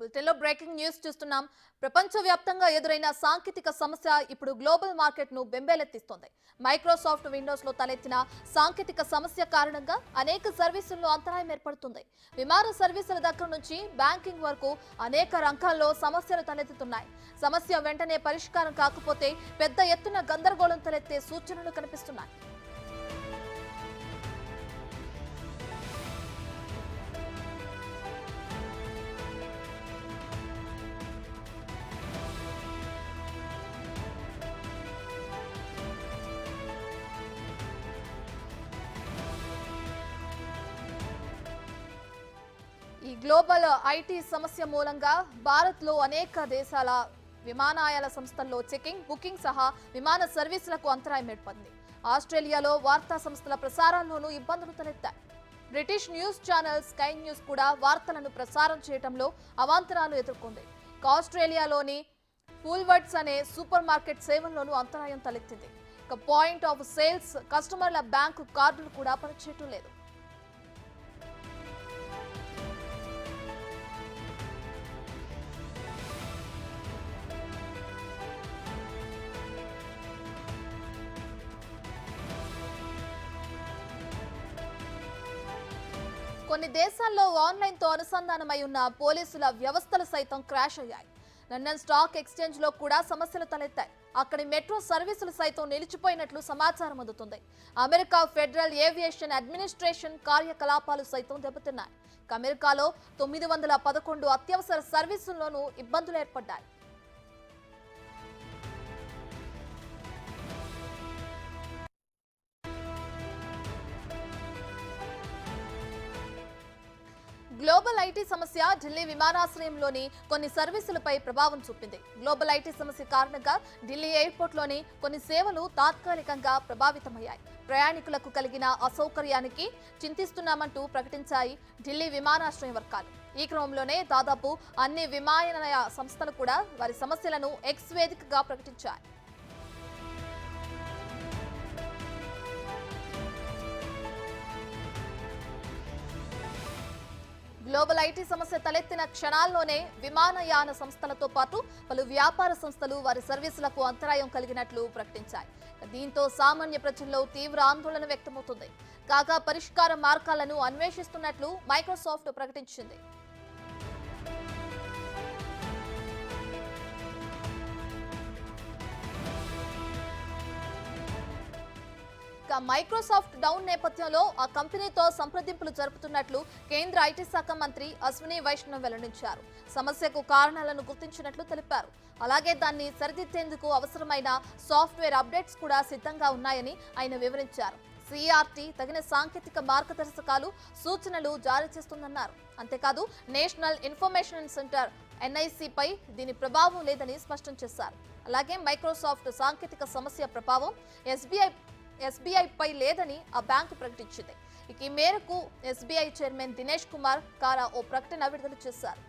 బులెటిన్లో breaking news చూస్తున్నాం. ప్రపంచవ్యాప్తంగా ఎదురైన సాంకేతిక సమస్య ఇప్పుడు గ్లోబల్ మార్కెట్ను బెంబేలెత్తిస్తోంది. మైక్రోసాఫ్ట్ విండోస్లో తలెత్తిన సాంకేతిక సమస్య కారణంగా అనేక సర్వీసుల్లో అంతరాయం ఏర్పడుతుంది. విమాన సర్వీసుల దగ్గర నుంచి బ్యాంకింగ్ వరకు అనేక రంగాల్లో సమస్యలు తలెత్తుతున్నాయి. సమస్య వెంటనే పరిష్కారం కాకపోతే పెద్ద ఎత్తున గందరగోళం తలెత్తే సూచనలు కనిపిస్తున్నాయి. ఈ గ్లోబల్ ఐటీ సమస్య మూలంగా భారత్లో అనేక దేశాల విమానయాన సంస్థల్లో చెకింగ్, బుకింగ్ సహా విమాన సర్వీసులకు అంతరాయం ఏర్పడింది. ఆస్ట్రేలియాలో వార్తా సంస్థల ప్రసారాల్లోనూ ఇబ్బందులు తలెత్తాయి. British news channel Sky News కూడా వార్తలను ప్రసారం చేయడంలో అవాంతరాలు ఎదుర్కొంది. ఆస్ట్రేలియాలోని ఫుల్వర్డ్స్ అనే సూపర్ మార్కెట్ సేవల్లోనూ అంతరాయం తలెత్తింది. ఇక పాయింట్ ఆఫ్ సేల్స్, కస్టమర్ల బ్యాంకు కార్డులు కూడా పనిచేయటం లేదు. కొన్ని దేశాల్లో ఆన్లైన్తో అనుసంధానమై ఉన్న పోలీసుల వ్యవస్థలు సైతం క్రాష్ అయ్యాయి. లండన్ స్టాక్ ఎక్స్చేంజ్ లో కూడా సమస్యలు తలెత్తాయి. అక్కడి మెట్రో సర్వీసులు సైతం నిలిచిపోయినట్లు సమాచారం అందుతుంది. అమెరికా ఫెడరల్ ఏవియేషన్ అడ్మినిస్ట్రేషన్ కార్యకలాపాలు సైతం దెబ్బతిన్నాయి. అమెరికాలో 911 అత్యవసర సర్వీసుల్లోనూ ఇబ్బందులు ఏర్పడ్డాయి. గ్లోబల్ ఐటీ సమస్య ఢిల్లీ విమానాశ్రయంలోని కొన్ని సర్వీసులపై ప్రభావం చూపింది. గ్లోబల్ ఐటీ సమస్య కారణంగా ఢిల్లీ ఎయిర్పోర్ట్లోని కొన్ని సేవలు తాత్కాలికంగా ప్రభావితమయ్యాయి. ప్రయాణికులకు కలిగిన అసౌకర్యానికి చింతిస్తున్నామంటూ ప్రకటించాయి ఢిల్లీ విమానాశ్రయ వర్గాలు. ఈ క్రమంలోనే దాదాపు అన్ని విమానయాన సంస్థలు కూడా వారి సమస్యలను ఎక్స్ వేదికగా ప్రకటించాయి. గ్లోబల్ ఐటీ సమస్య తలెత్తిన క్షణాల్లోనే విమానయాన సంస్థలతో పాటు పలు వ్యాపార సంస్థలు వారి సర్వీసులకు అంతరాయం కలిగినట్లు ప్రకటించాయి. దీంతో సామాన్య ప్రజల్లో తీవ్ర ఆందోళన వ్యక్తమవుతుంది. కాగా పరిష్కార మార్గాలను అన్వేషిస్తున్నట్లు మైక్రోసాఫ్ట్ ప్రకటించింది. మైక్రోసాఫ్ట్ డౌన్ నేపథ్యంలో ఆ కంపెనీతో సంప్రదింపులు జరుపుతున్నట్లు కేంద్ర ఐటీ శాఖ మంత్రి అశ్విని వైష్ణవ్ వెల్లడించారు. సమస్యకు కారణాలను గుర్తించినట్లు తెలిపారు. అలాగే దాన్ని సరిదిద్దేందుకు అవసరమైన సాఫ్ట్వేర్ అప్డేట్స్ కూడా సిద్ధంగా ఉన్నాయని ఆయన వివరించారు. సిఆర్టీ తగిన సాంకేతిక మార్గదర్శకాలు, సూచనలు జారీ చేస్తుందన్నారు. అంతేకాదు నేషనల్ ఇన్ఫర్మేషన్ సెంటర్ ఎన్ఐసిపై దీని ప్రభావం లేదని స్పష్టం చేశారు. అలాగే మైక్రోసాఫ్ట్ సాంకేతిక సమస్య ప్రభావం ఎస్బీఐ పై లేదని ఆ బ్యాంకు ప్రకటించింది. ఈ మేరకు ఎస్బీఐ చైర్మన్ దినేష్ కుమార్ కారా ఓ ప్రకటన విడుదల చేశారు.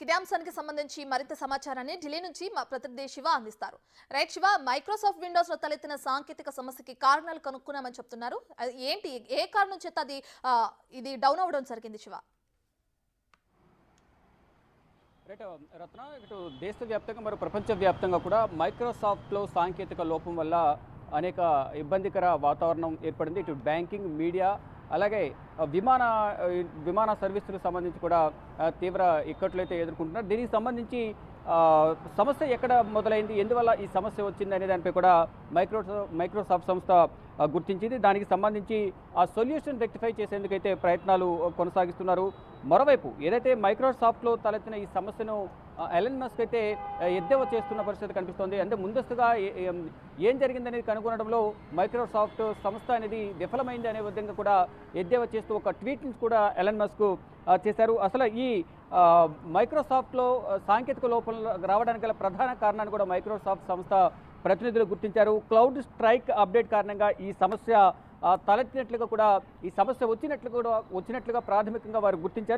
ఇదే అంశానికి సంబంధించి మరింత సమాచారాన్ని ఢిల్లీ నుంచి మా ప్రతినిధి శివ అందిస్తారు. రైట్ శివ, మైక్రోసాఫ్ట్ విండోస్ లో తలెత్తిన సాంకేతిక సమస్యకి కారణాలు కనుక్కున్నామని చెప్తున్నారు. ఏంటి, ఏ కారణం చేత ఇది డౌన్ అవ్వడం జరిగింది శివ? రైట్ రత్న, ఇటు దేశవ్యాప్తంగా మరియు ప్రపంచవ్యాప్తంగా కూడా మైక్రోసాఫ్ట్లో సాంకేతిక లోపం వల్ల అనేక ఇబ్బందికర వాతావరణం ఏర్పడింది. ఇటు బ్యాంకింగ్, మీడియా, అలాగే విమాన సర్వీసులకు సంబంధించి కూడా తీవ్ర ఇక్కట్లు అయితే ఎదుర్కొంటున్నారు. దీనికి సంబంధించి సమస్య ఎక్కడ మొదలైంది, ఎందువల్ల ఈ సమస్య వచ్చింది అనే దానిపై కూడా మైక్రోసాఫ్ట్ సంస్థ గుర్తించింది. దానికి సంబంధించి ఆ సొల్యూషన్ రెక్టిఫై చేసేందుకైతే ప్రయత్నాలు కొనసాగిస్తున్నారు. మరోవైపు ఏదైతే మైక్రోసాఫ్ట్లో తలెత్తిన ఈ సమస్యను ఎలన్ మస్క్ అయితే ఎద్దేవా చేస్తున్న పరిస్థితి కనిపిస్తోంది. అంటే ముందస్తుగా ఏం జరిగిందనేది కనుగొనడంలో మైక్రోసాఫ్ట్ సంస్థ అనేది విఫలమైంది అనే విధంగా కూడా ఎద్దేవా చేస్తూ ఒక ట్వీట్ని కూడా ఎలన్ మస్క్ చేశారు. అసలు ఈ మైక్రోసాఫ్ట్లో సాంకేతిక లోపం రావడానికి గల ప్రధాన కారణాన్ని కూడా మైక్రోసాఫ్ట్ సంస్థ ప్రతినిధులు గుర్తించారు. క్లౌడ్ స్ట్రైక్ అప్డేట్ కారణంగా ఈ సమస్య తలెత్తినట్లుగా కూడా, ఈ సమస్య వచ్చినట్లుగా ప్రాథమికంగా వారు గుర్తించారు.